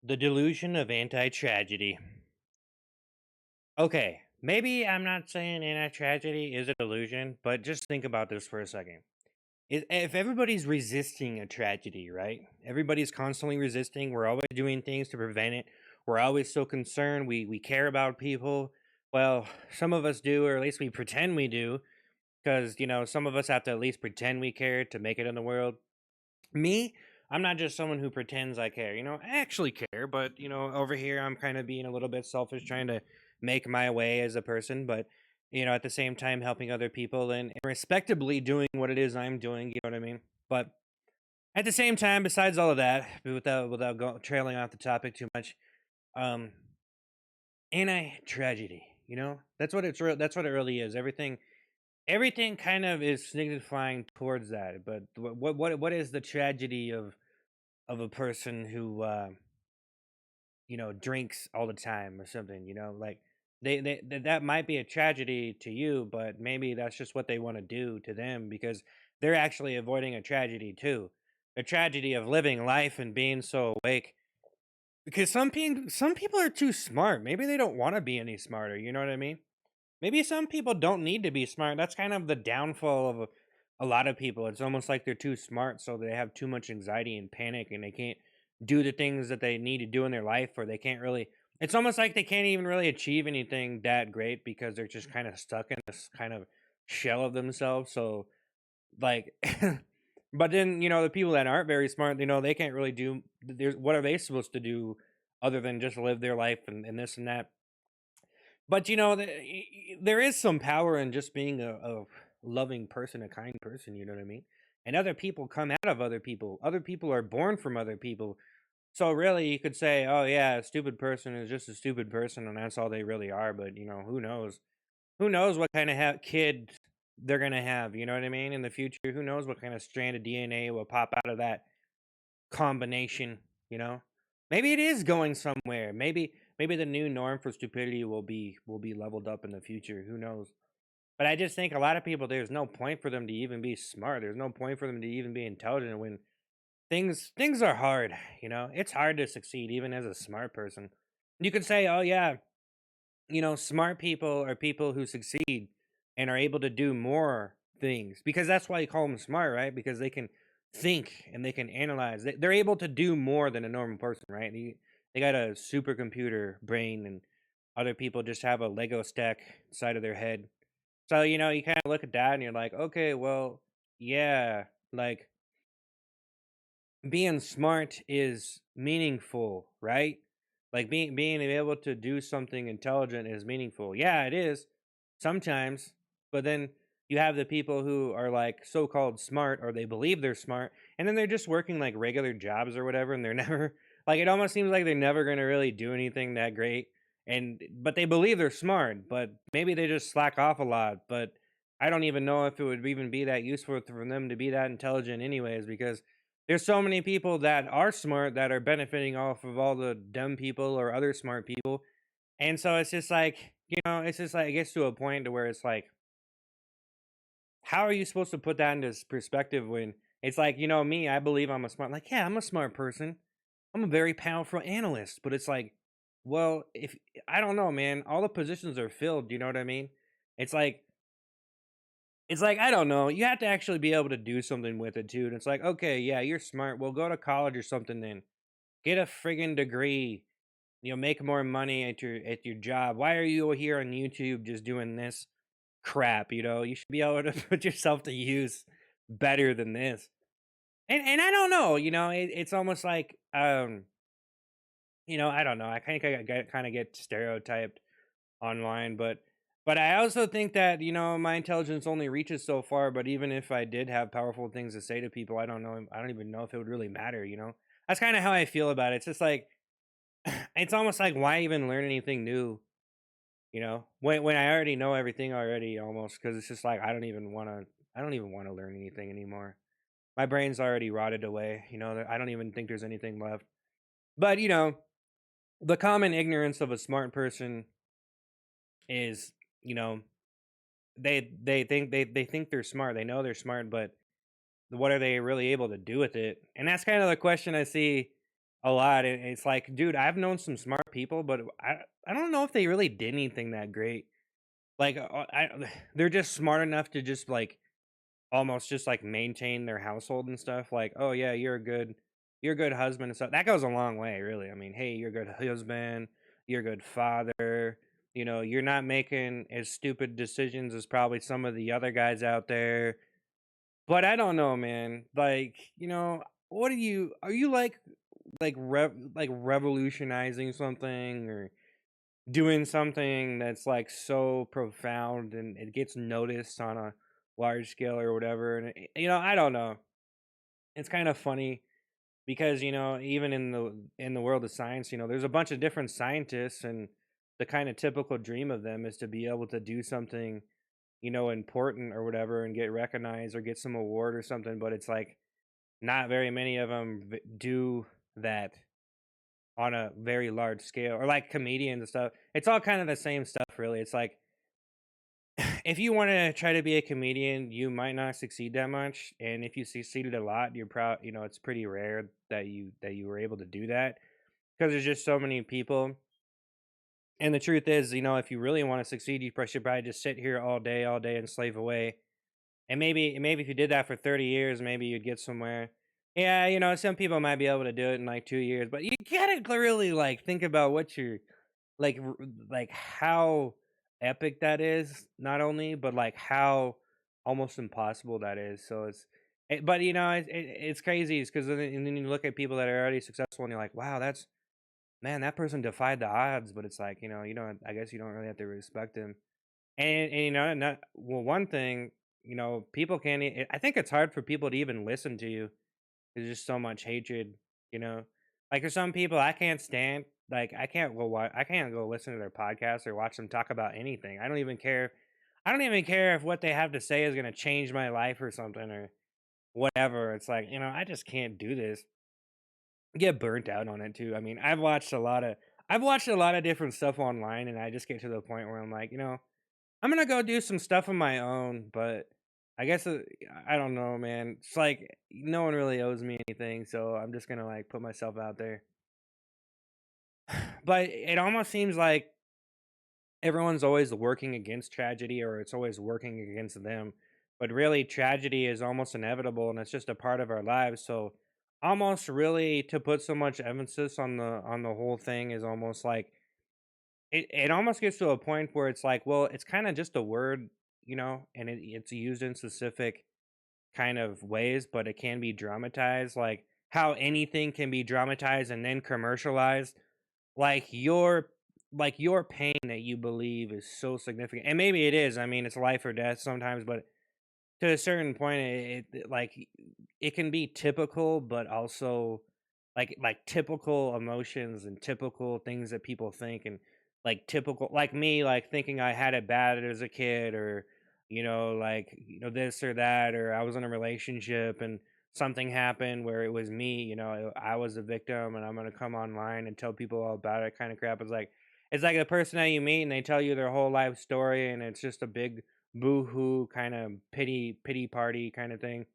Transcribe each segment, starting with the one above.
The Delusion of Anti-Tragedy. Okay, maybe I'm not saying anti-tragedy is a delusion, but just think about this for a second. If everybody's resisting a tragedy, right? Everybody's constantly resisting. We're always doing things to prevent it. We're always so concerned. We care about people. Well, some of us do, or at least we pretend we do, because some of us have to at least pretend we care to make it in the world. Me, I'm not just someone who pretends I care. I actually care, but over here I'm kind of being a little bit selfish, trying to make my way as a person, but at the same time helping other people and respectably doing what it is I'm doing. You know what I mean? But at the same time, besides all of that, without trailing off the topic too much, um, anti tragedy. That's what it really is. Everything kind of is signifying towards that. But what is the tragedy of a person who drinks all the time or something, like that might be a tragedy to you, but maybe that's just what they want to do to them because they're actually avoiding a tragedy too. The tragedy of living life and being so awake because some people are too smart. Maybe they don't want to be any smarter, you know what I mean? Maybe some people don't need to be smart. That's kind of the downfall of a lot of people. It's almost like they're too smart, so they have too much anxiety and panic, and they can't do the things that they need to do in their life, or they can't really. It's almost like they can't even really achieve anything that great because they're just kind of stuck in this kind of shell of themselves. So, like, but then the people that aren't very smart, they can't really do. There's what are they supposed to do other than just live their life and this and that? But there is some power in just being a loving person, a kind person. You know what I mean? And other people come out of other people. Other people are born from other people. So really, you could say, "Oh yeah, a stupid person is just a stupid person, and that's all they really are." But who knows? Who knows what kind of kid they're gonna have? You know what I mean? In the future, who knows what kind of strand of DNA will pop out of that combination? You know, maybe it is going somewhere. Maybe the new norm for stupidity will be leveled up in the future. Who knows? But I just think a lot of people there's no point for them to even be smart. There's no point for them to even be intelligent when things are hard. It's hard to succeed even as a smart person. You could say, "Oh yeah, smart people are people who succeed and are able to do more things because that's why you call them smart, right? Because they can think and they can analyze. They're able to do more than a normal person, right? They got a supercomputer brain, and other people just have a Lego stack inside of their head. So you kind of look at that and you're like, okay, well, yeah, like being smart is meaningful, right? Like being able to do something intelligent is meaningful. Yeah, it is sometimes, but then you have the people who are like so-called smart or they believe they're smart and then they're just working like regular jobs or whatever and they're never like it almost seems like they're never going to really do anything that great and but they believe they're smart, but maybe they just slack off a lot, but I don't even know if it would even be that useful for them to be that intelligent anyways because there's so many people that are smart that are benefiting off of all the dumb people or other smart people. And so it's just like, it's just like it gets to a point to where it's like, how are you supposed to put that into perspective when it's like, me, I believe I'm a smart, like, yeah, I'm a smart person. I'm a very powerful analyst, but it's like, well, if I don't know, man, all the positions are filled. You know what I mean? It's like, it's like, I don't know. You have to actually be able to do something with it too. And it's like, okay, yeah, you're smart. Well, go to college or something then. Get a friggin' degree. Make more money at your job. Why are you here on YouTube just doing this crap? You should be able to put yourself to use better than this. And I don't know, it's almost like I don't know. I kind of get stereotyped online, but I also think that my intelligence only reaches so far. But even if I did have powerful things to say to people, I don't know. I don't even know if it would really matter. That's kind of how I feel about it. It's just like it's almost like why even learn anything new? When I already know everything already, almost because it's just like I don't even want to learn anything anymore. My brain's already rotted away. I don't even think there's anything left. But the common ignorance of a smart person is you know they think they're smart. They know they're smart, but what are they really able to do with it? And that's kind of the question I see a lot, and it's like, dude, I've known some smart people, but I don't know if they really did anything that great. Like, they're just smart enough to just like almost just like maintain their household and stuff. Like, oh yeah, you're a good husband and stuff. That goes a long way, really. I mean, hey, you're a good husband, you're a good father. You know, you're not making as stupid decisions as probably some of the other guys out there. But I don't know, man. Like, what are you like revolutionizing something or doing something that's like so profound and it gets noticed on a large scale or whatever? And I don't know. It's kind of funny because even in the world of science, there's a bunch of different scientists, and the kind of typical dream of them is to be able to do something important or whatever and get recognized or get some award or something. But it's like not very many of them do that on a very large scale, or like comedians and stuff. It's all kind of the same stuff, really. It's like if you want to try to be a comedian, you might not succeed that much, and if you succeeded a lot, you're proud. It's pretty rare that you were able to do that because there's just so many people. And the truth is, if you really want to succeed, you should probably just sit here all day, and slave away. And maybe if you did that for 30 years, maybe you'd get somewhere. Yeah, some people might be able to do it in like 2 years, but you gotta really like think about what you're like, like how epic that is, not only, but like how almost impossible that is. So but it's crazy, because then you look at people that are already successful, and you're like, wow, that's man, that person defied the odds. But it's like, I guess you don't really have to respect him. And not well, one thing, people can't. I think it's hard for people to even listen to you. There's just so much hatred, you know. Like there's some people I can't stand. Like I can't go listen to their podcast or watch them talk about anything. I don't even care. I don't even care if what they have to say is gonna change my life or something or whatever. It's like, I just can't do this. I get burnt out on it too. I mean, I've watched a lot of different stuff online, and I just get to the point where I'm like, I'm gonna go do some stuff on my own. But I guess I don't know, man. It's like no one really owes me anything, so I'm just gonna like put myself out there. But it almost seems like everyone's always working against tragedy, or it's always working against them. But really, tragedy is almost inevitable, and it's just a part of our lives. So almost really to put so much emphasis on the whole thing is almost like it almost gets to a point where it's like, well, it's kind of just a word, and it's used in specific kind of ways, but it can be dramatized, like how anything can be dramatized and then commercialized. Like your pain that you believe is so significant, and maybe it is. I mean, it's life or death sometimes, but to a certain point, like it can be typical, but also like typical emotions and typical things that people think, and like typical, like me, like thinking I had it bad as a kid, or like this or that, or I was in a relationship and something happened where it was me, I was a victim, and I'm gonna come online and tell people all about it, kind of crap. It's like the person that you meet and they tell you their whole life story, and it's just a big boo-hoo kind of pity party kind of thing.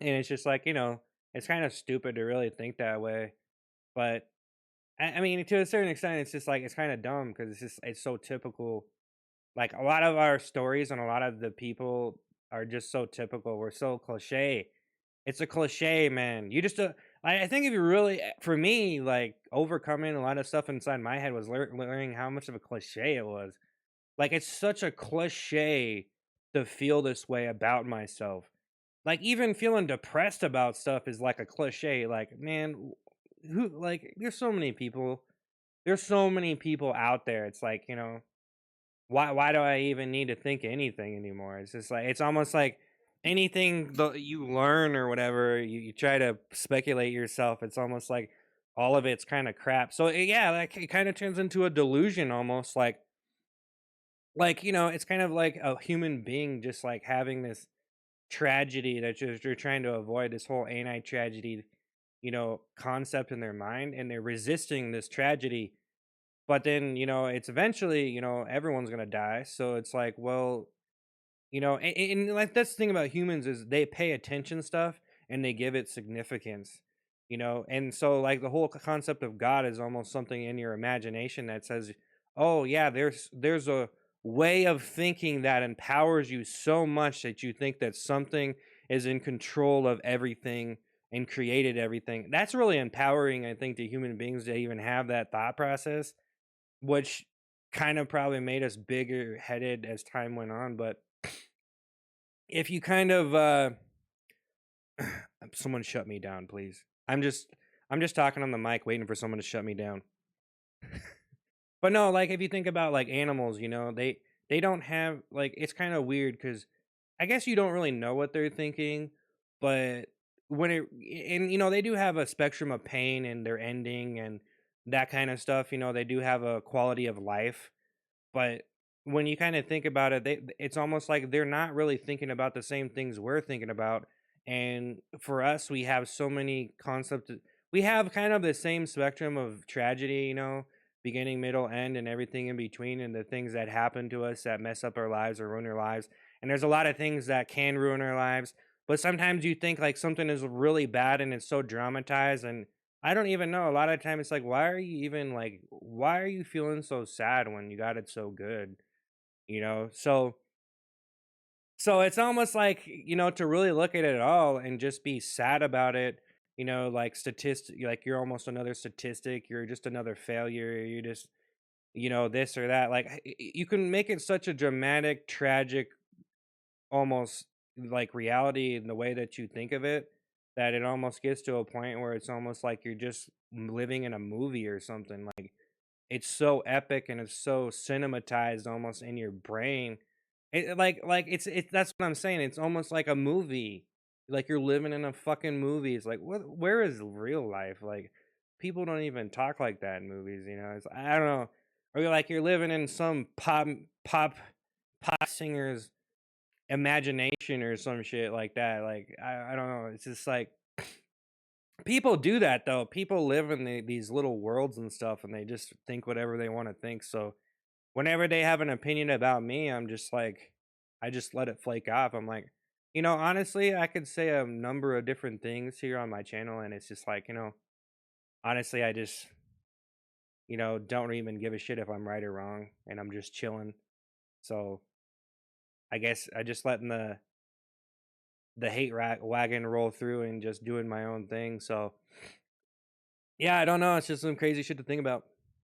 And it's just like, it's kind of stupid to really think that way. But I mean, to a certain extent, it's just like it's kind of dumb because it's so typical. Like a lot of our stories and a lot of the people are just so typical. We're so cliche. It's a cliche, man. You just I think if you really, for me, like overcoming a lot of stuff inside my head was learning how much of a cliche it was. Like, it's such a cliche to feel this way about myself. Like, even feeling depressed about stuff is like a cliche. Like, man, who, like, there's so many people out there. It's like, why do I even need to think anything anymore? It's just like, it's almost like anything that you learn or whatever, you try to speculate yourself. It's almost like all of it's kind of crap. So, yeah, like, it kind of turns into a delusion almost like, it's kind of like a human being just like having this tragedy that just you're trying to avoid, this whole anti-tragedy, concept in their mind, and they're resisting this tragedy. But then, it's eventually, everyone's gonna die. So it's like, well, and like that's the thing about humans is they pay attention stuff and they give it significance. And so like the whole concept of God is almost something in your imagination that says, oh yeah, there's a way of thinking that empowers you so much that you think that something is in control of everything and created everything. That's really empowering, I think, to human beings to even have that thought process, which kind of probably made us bigger headed as time went on. But if you kind of someone shut me down, please. I'm just talking on the mic waiting for someone to shut me down. But no, like if you think about like animals, they don't have like it's kind of weird cuz I guess you don't really know what they're thinking, but when it and they do have a spectrum of pain and their ending and that kind of stuff, they do have a quality of life. But when you kind of think about it, it's almost like they're not really thinking about the same things we're thinking about. And for us, we have so many concepts. We have kind of the same spectrum of tragedy, beginning, middle, end, and everything in between, and the things that happen to us that mess up our lives or ruin our lives. And there's a lot of things that can ruin our lives. But sometimes you think like something is really bad and it's so dramatized, and I don't even know. A lot of time it's like, why are you feeling so sad when you got it so good? So it's almost like, to really look at it all and just be sad about it, like like you're almost another statistic, you're just another failure, you just, this or that. Like you can make it such a dramatic, tragic, almost like reality in the way that you think of it, that it almost gets to a point where it's almost like you're just living in a movie or something. Like it's so epic and it's so cinematized almost in your brain. Like it's that's what I'm saying. It's almost like a movie. Like you're living in a fucking movie. It's like where is real life? Like people don't even talk like that in movies, It's I don't know. Or you're living in some pop singer's imagination or some shit like that. Like I don't know. It's just like people do that though. People live in these little worlds and stuff, and they just think whatever they want to think. So whenever they have an opinion about me, I'm just like, I just let it flake off. I'm like, honestly, I could say a number of different things here on my channel, and it's just like, honestly, I just, don't even give a shit if I'm right or wrong, and I'm just chilling. So I guess I just letting the wagon roll through and just doing my own thing. So yeah, I don't know. It's just some crazy shit to think about.